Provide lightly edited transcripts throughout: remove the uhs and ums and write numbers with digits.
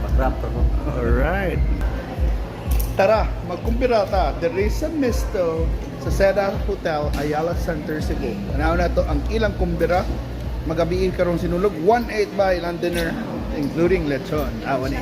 Magrap ako. Alright. Tara, magkumpira ta. There is a misto sa Seda Hotel, Ayala Center, Cebu. Ano na to ang ilang kumbira. Magabiin karong sinulog. 1-8 ba ilang dinner, including lechon. Awan eh.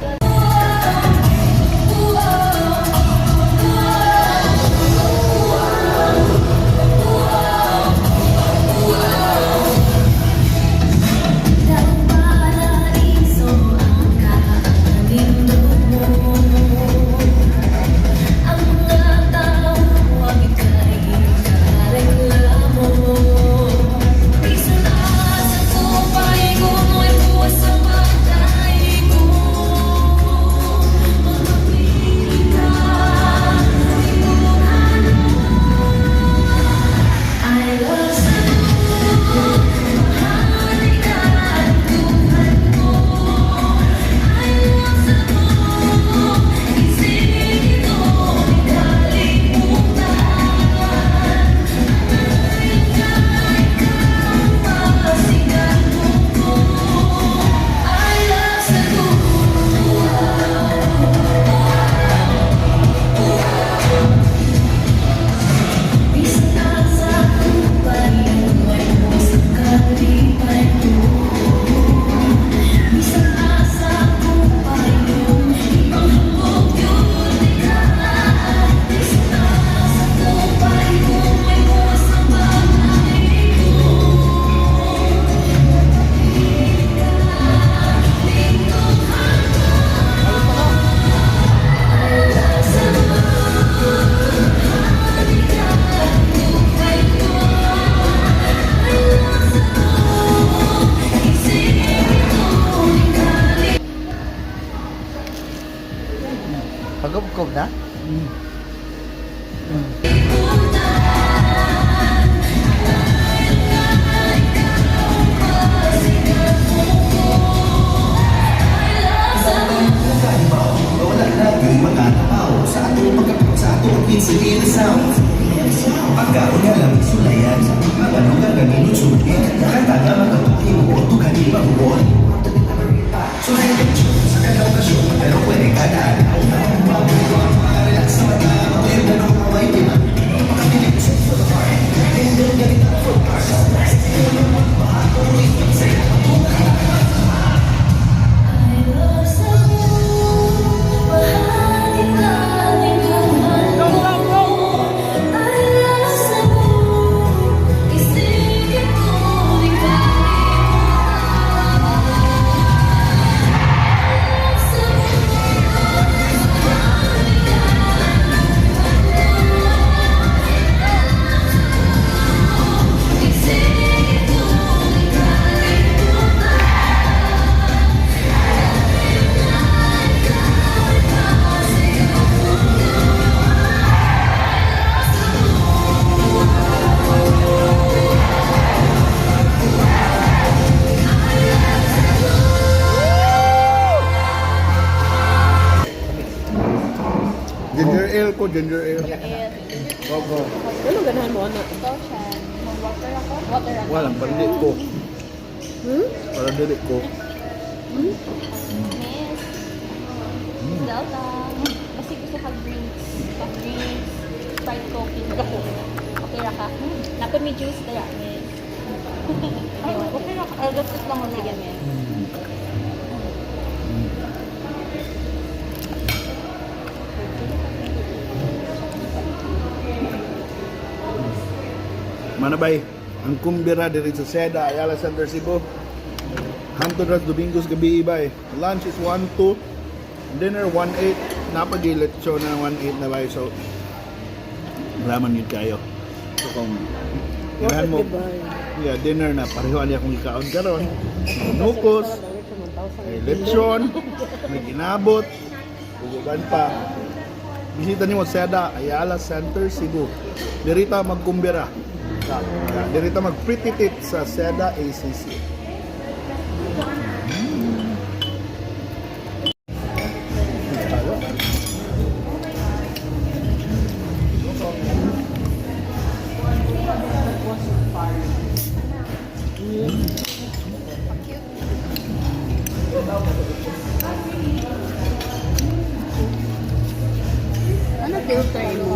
Pagkubkob na? Pagkaon nga lang sulayan, magano ka ganito sulit, nakataga magkatukin mo, ito kanil mabubuan. Sulayan ka sa kanya okasyon, pero pwede ka daan. Relax sa mata, matuyo na nung kaway, di ba? Makapilig sa ito na parang, hindi ang ganito na for us. Ginger ale ko, ginger ale. Go, go. Ano ganahan mo, anak? Ito siya. Mag-water ako. Water ako. Walang bandit ko. Hmm? Para dili ko. Miss. Delta. Kasi gusto ka drinks. Drinks. Sprite coffee. Okay ra ka. Napod may juice kaya, miss. Ay, okay ra ka. Just lang mo na yan, miss. Manabay, ang kumbira diri sa Seda, Ayala Center, Cebu. Hangtod ras Domingos gabi ibay. Lunch is 1-2, dinner 1-8, napagilit show na 1-8 na bay. So, raman yun kayo. So, kung ilahan mo, yeah, dinner na, parehoan niya kung ikaon karon. Nukos, may lechon, may ginabot, ugugan pa. Bisita niyo sa Seda, Ayala Center, Cebu. Dirita magkumbira. Dirita mag-pretty-tit sa Seda ACC. filter mo.